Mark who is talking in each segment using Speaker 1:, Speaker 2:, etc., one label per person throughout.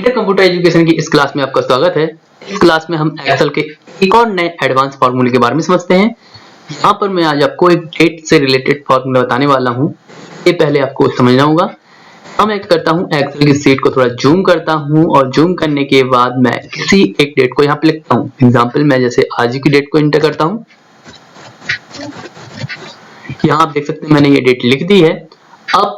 Speaker 1: Computer education की इस class में आपका स्वागत है। इस क्लास में हम एक्सेल के एक और नए एडवांस फार्मूले के बारे में समझते हैं। यहाँ पर मैं आज आपको एक डेट से रिलेटेड फार्मूला बताने वाला हूँ। ये पहले आपको समझना होगा। मैं करता हूँ एक्सेल की शीट को थोड़ा जूम करता हूँ और जूम करने के बाद मैं किसी एक डेट को यहाँ पे लिखता हूँ। एग्जाम्पल मैं जैसे आज की डेट को एंटर करता हूँ। यहाँ आप देख सकते हैं मैंने ये डेट लिख दी है। अब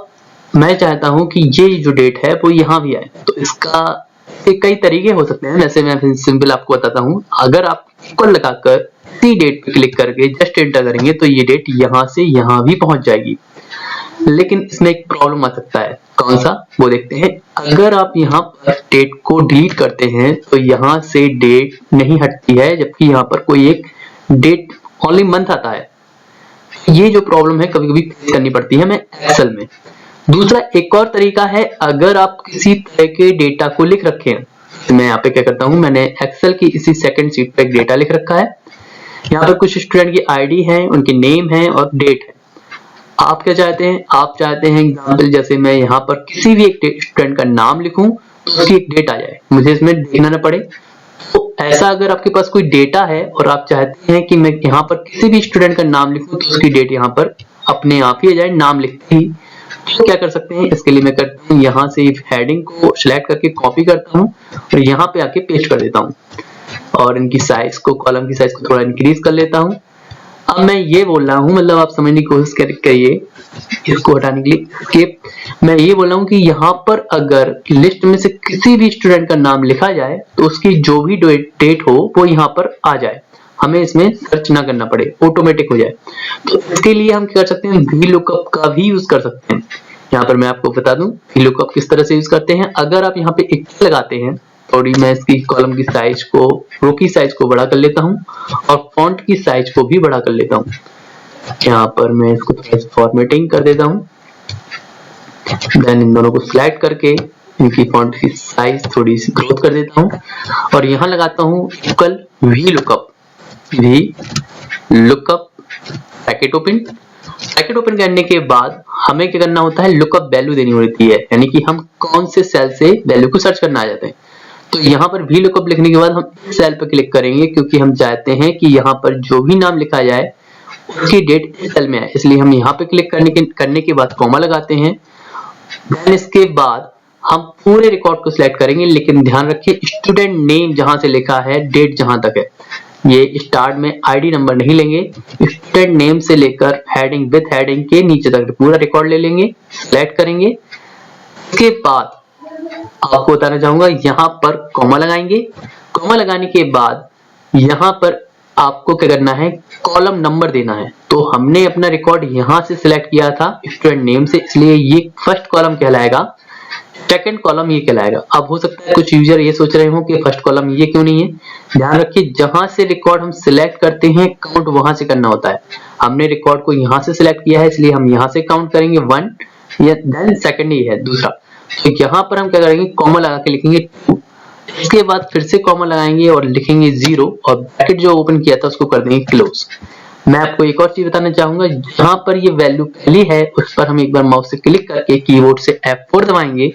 Speaker 1: मैं चाहता हूं कि ये जो डेट है वो यहाँ भी आए, तो इसका कई तरीके हो सकते हैं। जैसे मैं सिंपल आपको बताता हूं, अगर आप इक्वल लगाकर इसी डेट पे क्लिक करके जस्ट एंटर करेंगे तो ये डेट यहाँ से यहाँ भी पहुंच जाएगी। लेकिन इसमें एक प्रॉब्लम आ सकता है। कौन सा, वो देखते हैं। अगर आप यहाँ पर डेट को डिलीट करते हैं तो यहाँ से डेट नहीं हटती है, जबकि यहाँ पर कोई एक डेट ओनली मंथ आता है। ये जो प्रॉब्लम है कभी कभी फेस करनी पड़ती है हमें एक्सेल में। दूसरा एक और तरीका है, अगर आप किसी तरह के डेटा को लिख रखे हैं, तो मैं यहाँ पे क्या करता हूँ, मैंने एक्सेल की इसी सेकंड शीट पे एक डेटा लिख रखा है। यहाँ पर कुछ स्टूडेंट की आईडी है, उनके नेम है और डेट है। आप क्या चाहते हैं, आप चाहते हैं एग्जाम्पल जैसे मैं यहाँ पर किसी भी एक स्टूडेंट का नाम लिखूं तो उसकी एक डेट आ जाए, मुझे इसमें देखना ना पड़े। तो ऐसा अगर आपके पास कोई डेटा है और आप चाहते हैं कि मैं यहाँ पर किसी भी स्टूडेंट का नाम लिखूं तो उसकी डेट यहाँ पर अपने आप ही आ जाए नाम लिखते ही, तो क्या कर सकते हैं, इसके लिए मैं करता हूँ यहाँ से हेडिंग को सिलेक्ट करके कॉपी करता हूँ और यहाँ पे आके पेस्ट कर देता हूँ और इनकी साइज को, कॉलम की साइज को थोड़ा इंक्रीज कर लेता हूँ। अब मैं ये बोल रहा हूँ, मतलब आप समझने की कोशिश करिए इसको हटाने के लिए स्किप। मैं ये बोल रहा हूँ कि यहाँ पर अगर लिस्ट में से किसी भी स्टूडेंट का नाम लिखा जाए तो उसकी जो भी डेट हो वो यहाँ पर आ जाए, हमें इसमें सर्च ना करना पड़े, ऑटोमेटिक हो जाए। तो इसके लिए हम क्या कर सकते हैं, वी लुकअप का भी यूज कर सकते हैं। यहाँ पर मैं आपको बता दूं वी लुकअप किस तरह से यूज करते हैं। अगर आप यहाँ पे इक्वल लगाते हैं, थोड़ी मैं इसकी कॉलम की साइज को, रो की साइज को बड़ा कर लेता हूँ और फॉन्ट की साइज को भी बड़ा कर लेता हूँ। यहाँ पर मैं इसको थोड़ा फॉर्मेटिंग कर देता हूँ। देन इन दोनों को सिलेक्ट करके इनकी फॉन्ट की साइज थोड़ी सी ग्रोथ कर देता हूँ और यहाँ लगाता हूँ equal V lookup. V lookup bracket open. Bracket open करने के बाद हमें क्या करना होता है, लुकअप वैल्यू देनी होती है, यानी कि हम कौन से सेल से वैल्यू को सर्च करना आ जाते हैं। तो यहाँ पर वी लुकअप लिखने के बाद हम इस सेल पर क्लिक करेंगे, क्योंकि हम चाहते हैं कि यहाँ पर जो भी नाम लिखा जाए उसकी डेट इस सेल में है, इसलिए हम यहाँ पे क्लिक करने के बाद कॉमा लगाते हैं। देन इसके बाद हम पूरे रिकॉर्ड को सिलेक्ट करेंगे, लेकिन ध्यान रखिए स्टूडेंट नेम जहां से लिखा है डेट जहां तक है, ये स्टार्ट में आईडी नंबर नहीं लेंगे। स्टूडेंट नेम से लेकर हेडिंग विथ हेडिंग के नीचे तक पूरा रिकॉर्ड ले लेंगे, सिलेक्ट करेंगे। इसके बाद आपको बताना चाहूंगा, यहाँ पर कॉमा लगाएंगे। कॉमा लगाने के बाद यहाँ पर आपको क्या करना है, कॉलम नंबर देना है। तो हमने अपना रिकॉर्ड यहाँ से सिलेक्ट किया था स्टूडेंट नेम से, इसलिए ये फर्स्ट कॉलम कहलाएगा, सेकंड कॉलम ये कहलाएगा। अब हो सकता है कुछ यूजर ये सोच रहे हो कि फर्स्ट कॉलम ये क्यों नहीं है। ध्यान रखिए जहां से रिकॉर्ड हम सिलेक्ट करते हैं काउंट वहां से करना होता है। हमने रिकॉर्ड को यहां से सिलेक्ट किया है, इसलिए हम यहां से काउंट करेंगे 1 या देन सेकंड ही है दूसरा। तो यहाँ पर हम क्या करेंगे, कॉमा लगा के लिखेंगे 2। इसके बाद फिर से कॉमा लगाएंगे और लिखेंगे 0 और ब्रैकेट जो ओपन किया था उसको कर देंगे क्लोज। मैं आपको एक और चीज बताना चाहूंगा, जहां पर ये वैल्यू पहली है उस पर हम एक बार माउस से क्लिक करके कीबोर्ड से F4 दबाएंगे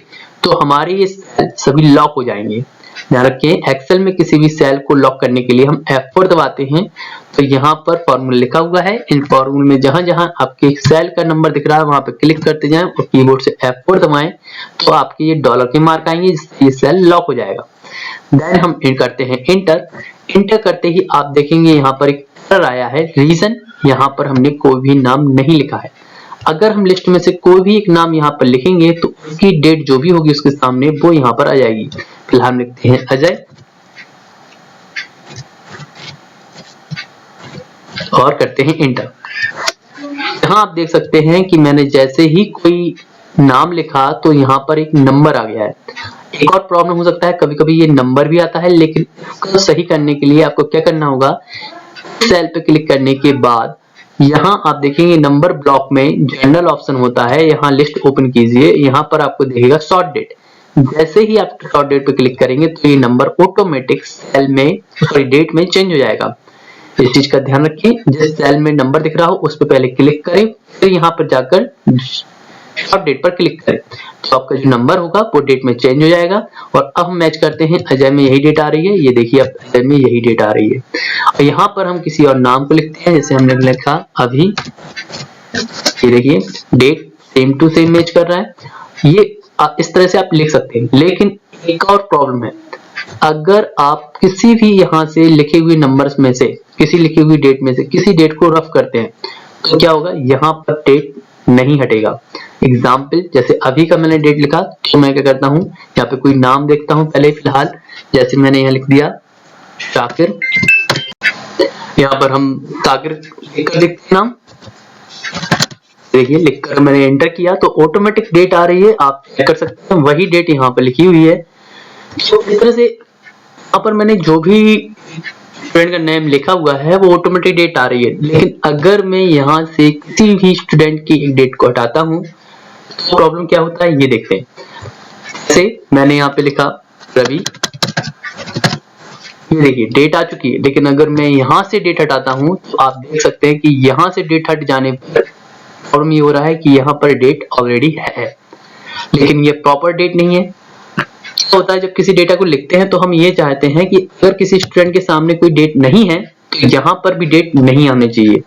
Speaker 1: तो हमारे ये सेल सभी लॉक हो जाएंगे। ध्यान रखें एक्सेल में किसी भी सेल को लॉक करने के लिए हम F4 दबाते हैं। तो यहाँ पर फॉर्मूला लिखा हुआ है, इन फॉर्मूले में जहां जहां आपके सेल का नंबर दिख रहा है वहां पे क्लिक करते जाएं और कीबोर्ड से F4 दबाएं तो आपके ये डॉलर के मार्क आएंगे, जिससे ये सेल लॉक हो जाएगा। देन हम करते हैं इंटर। इंटर करते ही आप देखेंगे यहाँ पर एक एरर आया है, रीजन यहाँ पर हमने कोई भी नाम नहीं लिखा है। अगर हम लिस्ट में से कोई भी एक नाम यहाँ पर लिखेंगे तो उसकी डेट जो भी होगी उसके सामने वो यहाँ पर आ जाएगी। फिलहाल हम लिखते हैं अजय और करते हैं इंटर। यहाँ आप देख सकते हैं कि मैंने जैसे ही कोई नाम लिखा तो यहाँ पर एक नंबर आ गया है। एक और प्रॉब्लम हो सकता है, कभी कभी ये नंबर भी आता है, लेकिन इसको सही करने के लिए आपको क्या करना होगा, सेल पे क्लिक करने के बाद यहाँ आप देखेंगे नंबर ब्लॉक में जनरल ऑप्शन होता है, यहाँ लिस्ट ओपन कीजिए, यहाँ पर आपको दिखेगा शॉर्ट डेट। जैसे ही आप शॉर्ट डेट पे क्लिक करेंगे तो ये नंबर ऑटोमेटिक सेल में, सॉरी डेट में चेंज हो जाएगा। इस चीज का ध्यान रखें, जिस सेल में नंबर दिख रहा हो उस पर पहले क्लिक करें, फिर यहाँ पर जाकर शॉर्ट डेट पर क्लिक करें तो आपका जो नंबर होगा वो डेट में चेंज हो जाएगा। और अब हम मैच करते हैं, अजय में यही डेट आ रही है, ये देखिए अब अजय में यही डेट आ रही है। और यहाँ पर हम किसी और नाम को लिखते हैं, जैसे हमने लिखा अभी, ये देखिए date same to same match कर रहा है। ये इस तरह से आप लिख सकते हैं। लेकिन एक और प्रॉब्लम है, अगर आप किसी भी यहाँ से लिखे हुए नंबर्स में से, किसी लिखी हुई डेट में से किसी डेट को रफ करते हैं तो क्या होगा, यहाँ पर डेट नहीं हटेगा। एग्जाम्पल जैसे अभी का मैंने डेट लिखा तो मैं क्या करता हूँ, यहाँ पे कोई नाम देखता हूँ पहले फिलहाल, जैसे मैंने यहाँ लिख दिया शाकिर, यहाँ पर हम शाकिर लिखकर देखते हैं नाम, देखिए लिखकर मैंने एंटर किया तो ऑटोमेटिक डेट आ रही है, आप चेक कर सकते हैं वही डेट यहाँ पर लिखी हुई है। तो इस तरह से यहाँ पर मैंने जो भी स्टूडेंट का नेम लिखा हुआ है वो ऑटोमेटिक डेट आ रही है। लेकिन अगर मैं यहाँ से किसी भी स्टूडेंट की एक डेट को हटाता हूँ तो प्रॉब्लम क्या होता है, ये देखते हैं। जैसे मैंने यहाँ पे लिखा रवि, ये देखिए डेट आ चुकी है। लेकिन अगर मैं यहाँ से डेट हटाता हूँ तो आप देख सकते हैं कि यहाँ से डेट हट जाने पर प्रॉब्लम ये हो रहा है कि यहाँ पर डेट ऑलरेडी है, लेकिन ये प्रॉपर डेट नहीं है। क्या होता है, जब किसी डेटा को लिखते हैं तो हम ये चाहते हैं कि अगर किसी स्टूडेंट के सामने कोई डेट नहीं है तो यहाँ पर भी डेट नहीं आनी चाहिए,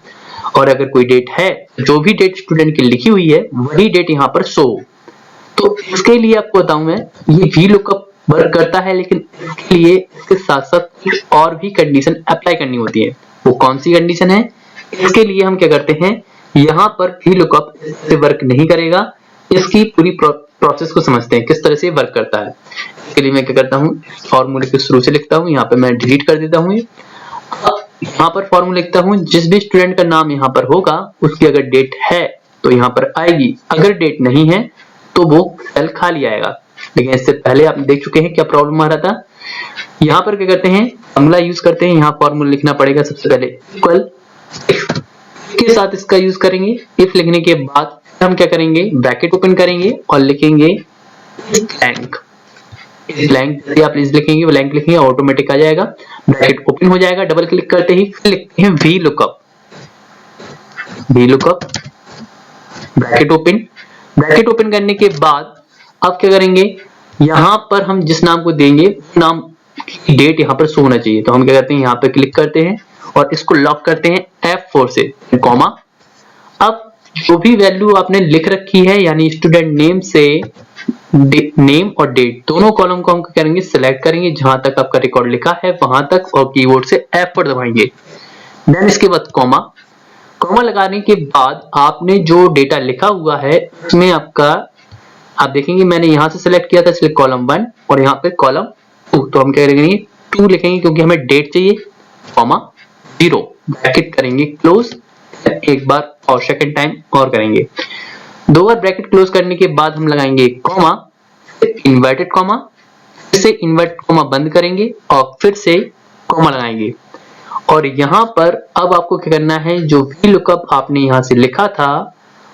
Speaker 1: और अगर कोई डेट है जो भी डेट स्टूडेंट की लिखी हुई है वही डेट यहाँ पर शो। तो इसके लिए आपको बताऊं मैं, ये वी लुकअप वर्क करता है, लेकिन इसके लिए इसके साथ साथ कुछ और भी कंडीशन अप्लाई करनी होती है। वो कौन सी कंडीशन है, इसके लिए हम क्या करते हैं, यहाँ पर वी लुकअप से वर्क नहीं करेगा। इसकी पूरी प्रोसेस को समझते हैं किस तरह से वर्क करता है। इसके लिए मैं क्या करता हूँ, फॉर्मूले के शुरू से लिखता हूँ, यहाँ पे मैं डिलीट कर देता हूँ। यहाँ पर फॉर्मूला लिखता हूँ, जिस भी स्टूडेंट का नाम यहाँ पर होगा उसकी अगर डेट है तो यहाँ पर आएगी, अगर डेट नहीं है तो वो सेल खाली आएगा। लेकिन इससे पहले आप देख चुके हैं क्या प्रॉब्लम आ रहा था। यहाँ पर क्या करते हैं, फॉर्मूला यूज करते हैं। यहाँ फॉर्मूला लिखना पड़ेगा सबसे पहले इक्वल के साथ इसका यूज करेंगे। इफ लिखने के बाद हम क्या करेंगे, ब्रैकेट ओपन करेंगे और लिखेंगे ब्लैंक। ब्लैंक यदि आप इस लिखेंगे ब्लैंक लिखेंगे ऑटोमेटिक आ जाएगा, ब्रैकेट ओपन हो जाएगा। डबल क्लिक करते ही फिर लिखते हैं V lookup, V lookup bracket open. Bracket open करने के बाद अब क्या करेंगे, यहाँ पर हम जिस नाम को देंगे नाम की डेट यहाँ पर शो होना चाहिए। तो हम क्या करते हैं, यहाँ पे क्लिक करते हैं और इसको लॉक करते हैं F4 से, कॉमा। अब जो भी वैल्यू आपने लिख रखी है, यानी स्टूडेंट नेम से नेम और डेट दोनों कॉलम को हम क्या करेंगे, सिलेक्ट करेंगे जहां तक आपका रिकॉर्ड लिखा है वहां तक, और कीबोर्ड से F4 दबाएंगे। देन इसके बाद कॉमा। कॉमा लगाने के बाद आपने जो डेटा लिखा हुआ है उसमें आपका, आप देखेंगे मैंने यहां से सिलेक्ट किया था इसलिए कॉलम 1 और यहाँ पे कॉलम 2, तो हम क्या करेंगे 2 लिखेंगे क्योंकि हमें डेट चाहिए, कॉमा 0 ब्रैकेट करेंगे क्लोज, एक बार और सेकंड टाइम और करेंगे। 2 बार ब्रैकेट क्लोज करने के बाद हम लगाएंगे कॉमा, इन्वर्टेड कॉमा, फिर से इन्वर्टेड कॉमा बंद करेंगे और फिर से कॉमा लगाएंगे। और यहाँ पर अब आपको क्या करना है, जो वी लुकअप आपने यहाँ से लिखा था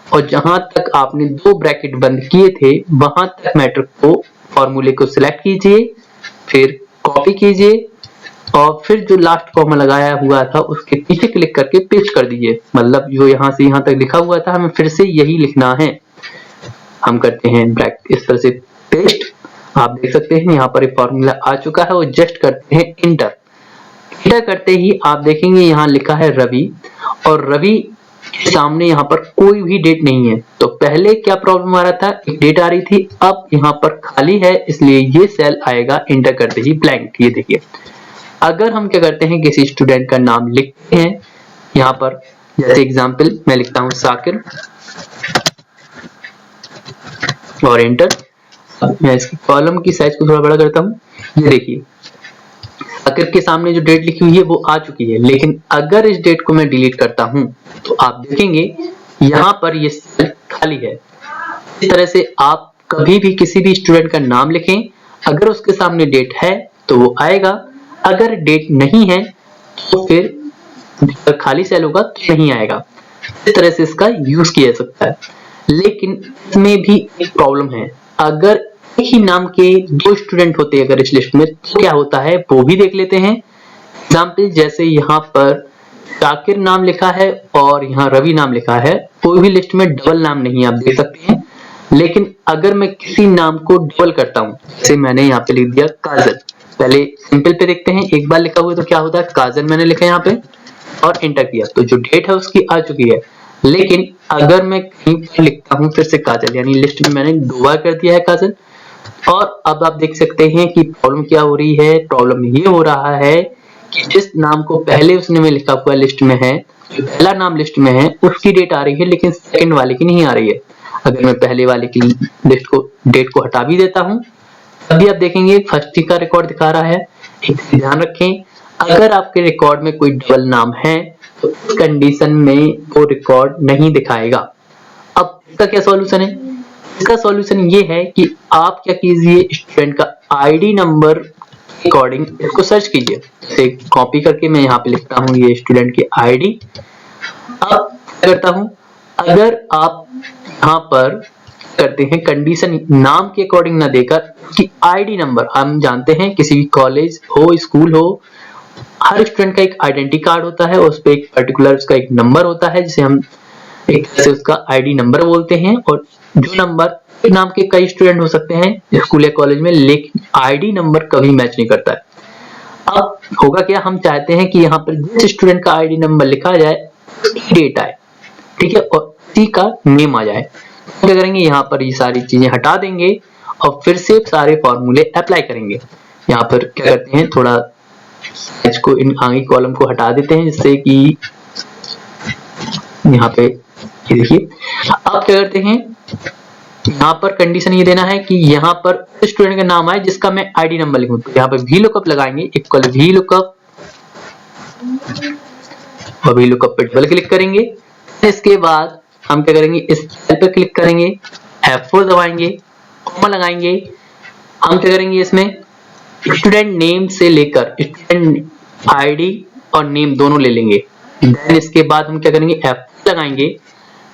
Speaker 1: और जहां तक आपने 2 ब्रैकेट बंद किए थे वहां तक मैट्रिक को, फॉर्मूले को सिलेक्ट कीजिए, फिर कॉपी कीजिए और फिर जो लास्ट कॉमा लगाया हुआ था उसके पीछे क्लिक करके पेस्ट कर दीजिए। मतलब जो यहाँ से यहाँ तक लिखा हुआ था हमें फिर से यही लिखना है। हम करते हैं ब्रैकेट इस तरह से पेस्ट, आप देख सकते हैं यहाँ पर एक फॉर्मूला आ चुका है, वो जस्ट करते हैं इंटर। इंटर करते ही आप देखेंगे यहाँ लिखा है रवि, और रवि के सामने यहाँ पर कोई भी डेट नहीं है। तो पहले क्या प्रॉब्लम आ रहा था, एक डेट आ रही थी, अब यहाँ पर खाली है इसलिए ये सेल आएगा इंटर करते ही ब्लैंक। ये देखिए, अगर हम क्या करते हैं, किसी स्टूडेंट का नाम लिखते हैं यहाँ पर, जैसे एग्जांपल मैं लिखता हूँ साकिर और एंटर। मैं इसकी कॉलम की साइज को थोड़ा बड़ा करता हूँ। ये देखिए साकिर के सामने जो डेट लिखी हुई है वो आ चुकी है, लेकिन अगर इस डेट को मैं डिलीट करता हूं तो आप देखेंगे यहाँ पर ये सेल खाली है। इस तरह से आप कभी भी किसी भी स्टूडेंट का नाम लिखें, अगर उसके सामने डेट है तो वो आएगा, अगर डेट नहीं है तो फिर खाली सेल होगा तो नहीं आएगा। इस तरह से इसका यूज किया जा सकता है। लेकिन इसमें भी एक प्रॉब्लम है, अगर एक ही नाम के 2 स्टूडेंट होते हैं अगर इस लिस्ट में तो क्या होता है वो भी देख लेते हैं। एग्जाम्पल जैसे यहाँ पर शाकिर नाम लिखा है और यहाँ रवि नाम लिखा है, कोई भी लिस्ट में डबल नाम नहीं है, आप देख सकते हैं। लेकिन अगर मैं किसी नाम को डबल करता हूं, जैसे मैंने यहाँ पे लिख दिया काजल, पहले सिंपल पे देखते हैं, एक बार लिखा हुआ है तो क्या होता है, काजल मैंने लिखा यहाँ पे और एंटर किया तो जो डेट है उसकी आ चुकी है। लेकिन अगर मैं कहीं पर लिखता हूँ फिर से काजल, यानी लिस्ट में मैंने 2 बार कर दिया है काजल, और अब आप देख सकते हैं कि प्रॉब्लम क्या हो रही है। प्रॉब्लम ये हो रहा है कि जिस नाम को पहले उसने में लिखा हुआ लिस्ट में है, जो पहला नाम लिस्ट में है उसकी डेट आ रही है, लेकिन सेकंड वाले की नहीं आ रही है। अगर मैं पहले वाले की लिस्ट को डेट को हटा भी देता हूँ तभी आप देखेंगे फर्स्ट का रिकॉर्ड दिखा रहा है। एक ध्यान रखें, अगर आपके रिकॉर्ड में कोई डबल नाम है तो इस कंडीशन में वो रिकॉर्ड नहीं दिखाएगा। अब इसका क्या सॉल्यूशन है? इसका सॉल्यूशन ये है कि आप क्या कीजिए, स्टूडेंट का आईडी नंबर के अकॉर्डिंग इसको सर्च कीजिए। जैसे कॉपी करके मैं यहाँ पे लिखता हूँ ये स्टूडेंट की आईडी। अब क्या करता हूँ, अगर आप यहाँ पर करते हैं कंडीशन नाम के अकॉर्डिंग ना देकर कि आईडी नंबर, हम जानते हैं किसी भी कॉलेज हो स्कूल हो हर स्टूडेंट का एक आइडेंटिटी कार्ड होता है, उस पे एक पर्टिकुलर उसका एक नंबर होता है जिसे हम एक से उसका आईडी नंबर बोलते हैं। और जो नंबर नाम के कई स्टूडेंट हो सकते हैं स्कूल या कॉलेज में, लेकिन आईडी नंबर कभी मैच नहीं करता है। अब होगा क्या, हम चाहते हैं कि यहाँ पर जिस स्टूडेंट का आईडी नंबर लिखा जाए डेट आए, ठीक है, और उसी का नेम आ जाए। क्या करेंगे, यहाँ पर ये सारी चीजें हटा देंगे और फिर से सारे फॉर्मूले अप्लाई करेंगे। यहाँ पर क्या करते हैं, थोड़ा इसको इन आगे कॉलम को हटा देते हैं जिससे कि यहाँ पे ये देखिए। अब क्या करते हैं, यहाँ पर कंडीशन ये देना है कि यहाँ पर स्टूडेंट का नाम आए जिसका मैं आईडी नंबर लिखूं, तो यहाँ पर वी लुकअप लगाएंगे, इक्वल वी लुकअप, और वी लुकअप पे डबल क्लिक करेंगे। इसके बाद हम क्या करेंगे, इस सेल पे क्लिक करेंगे, F4 दबाएंगे, कॉमा लगाएंगे। हम क्या करेंगे, इसमें स्टूडेंट नेम से लेकर स्टूडेंट आईडी और नेम दोनों ले लेंगे। देन इसके बाद हम क्या करेंगे, F4 लगाएंगे,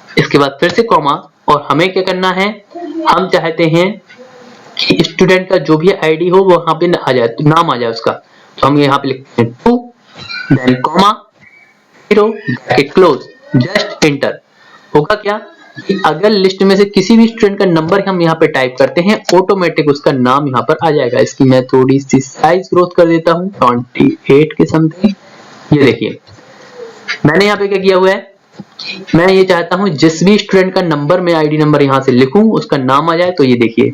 Speaker 1: इसके बाद फिर से कॉमा, और हमें क्या करना है, हम चाहते हैं कि स्टूडेंट का जो भी आईडी हो वो वहां पे आ जाए, तो नाम आ जाए उसका। तो हम यहाँ पे लिखते हैं 2, then comma 0 bracket close, just enter. होगा क्या कि अगर लिस्ट में से किसी भी स्टूडेंट का नंबर हम यहाँ पे टाइप करते हैं ऑटोमेटिक उसका नाम यहाँ पर आ जाएगा। इसकी मैं थोड़ी सी साइज ग्रोथ कर देता हूँ 28 के समथिंग। ये देखिए मैंने यहाँ पे क्या किया हुआ है, मैं ये चाहता हूँ जिस भी स्टूडेंट का नंबर मैं आईडी नंबर यहाँ से लिखूं उसका नाम आ जाए। तो ये देखिए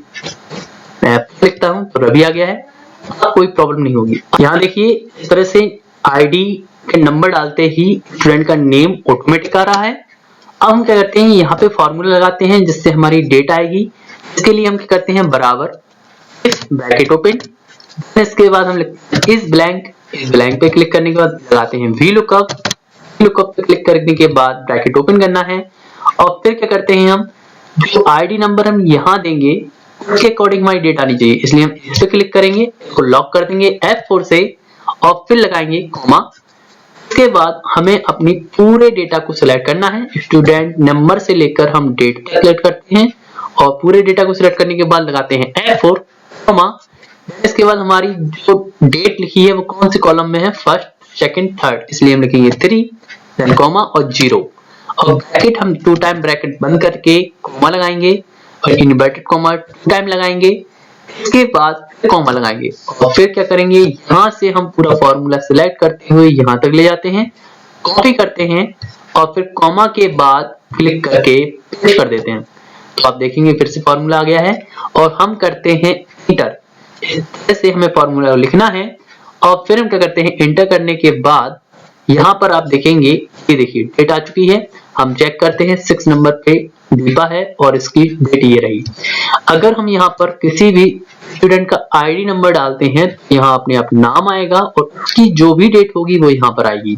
Speaker 1: मैं लिखता हूँ तो रवि आ गया है, अब कोई प्रॉब्लम नहीं होगी। यहाँ देखिए इस तरह से आईडी के नंबर डालते ही स्टूडेंट का नेम ऑटोमेटिक आ रहा है। अब हम क्या करते हैं, यहाँ पे फॉर्मूला लगाते हैं जिससे हमारी डेट आएगी। इसके लिए हम क्या करते हैं, बराबर इफ ब्रैकेट ओपन, इसके बाद हम लिखते हैं इस ब्लैंक पे क्लिक करने के बाद लगाते हैं वी लुकअप पे क्लिक करने के बाद ब्रैकेट ओपन करना है। और फिर क्या करते हैं, हम जो आईडी नंबर हम यहाँ देंगे उसके अकॉर्डिंग हमारी डेट आनी चाहिए, इसलिए हम इस पे क्लिक करेंगे, इसको लॉक कर देंगे F4 से और फिर लगाएंगे कॉमा। इसके बाद हमें अपनी पूरे डेटा को सिलेक्ट करना है, स्टूडेंट नंबर से लेकर हम डेट तक सिलेक्ट करते हैं और पूरे डेटा को सिलेक्ट करने के बाद लगाते हैं F4 कॉमा। इसके बाद हमारी जो डेट लिखी है वो कौन से कॉलम में है, फर्स्ट सेकंड थर्ड, इसलिए हम लिखेंगे 3 देन कॉमा और 0 और ब्रैकेट हम 2 टाइम ब्रैकेट बंद करके कॉमा लगाएंगे और इन्वर्टेड कॉमा 2 टाइम लगाएंगे। इसके बाद कॉमा लगाएंगे और फिर क्या करेंगे, यहाँ से हम पूरा फॉर्मूला सिलेक्ट करते हुए यहाँ तक ले जाते हैं, कॉपी करते हैं और फिर कॉमा के बाद क्लिक करके पेस्ट कर देते हैं। तो आप देखेंगे फिर से फॉर्मूला आ गया है और हम करते हैं एंटर। इस तरह से हमें फॉर्मूला लिखना है और फिर हम क्या करते हैं, एंटर करने के बाद यहाँ पर आप देखेंगे ये देखिए डेट आ चुकी है। हम चेक करते हैं 6 नंबर पे दीपा है और इसकी डेट ये रही। अगर हम यहाँ पर किसी भी स्टूडेंट का आईडी नंबर डालते हैं तो यहाँ अपने आप नाम आएगा और उसकी जो भी डेट होगी वो यहाँ पर आएगी।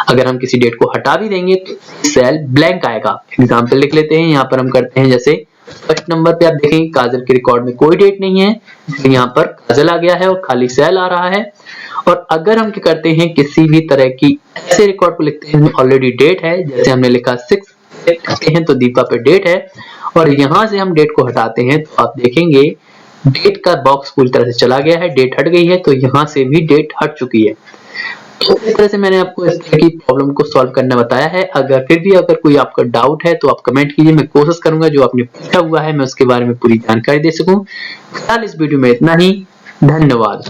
Speaker 1: अगर हम किसी डेट को हटा भी देंगे तो सेल ब्लैंक आएगा। एग्जाम्पल लिख लेते हैं, यहाँ पर हम करते हैं जैसे फर्स्ट नंबर पे आप देखेंगे काजल के रिकॉर्ड में कोई डेट नहीं है, इसलिए यहाँ पर काजल आ गया है और खाली सेल आ रहा है। और अगर हम क्या करते हैं, किसी भी तरह की ऐसे रिकॉर्ड को लिखते हैं ऑलरेडी डेट है, जैसे हमने लिखा 6 लिखते हैं तो दीपा पे डेट है और यहाँ से हम डेट को हटाते हैं तो आप देखेंगे डेट का बॉक्स पूरी तरह से चला गया है, डेट हट गई है, तो यहाँ से भी डेट हट चुकी है। तो इस तरह से मैंने आपको इस तरह की प्रॉब्लम को सॉल्व करना बताया है। अगर फिर भी अगर कोई आपका डाउट है तो आप कमेंट कीजिए, मैं कोशिश करूंगा जो आपने पूछा हुआ है मैं उसके बारे में पूरी जानकारी दे सकूं। फिलहाल इस वीडियो में इतना ही। धन्यवाद।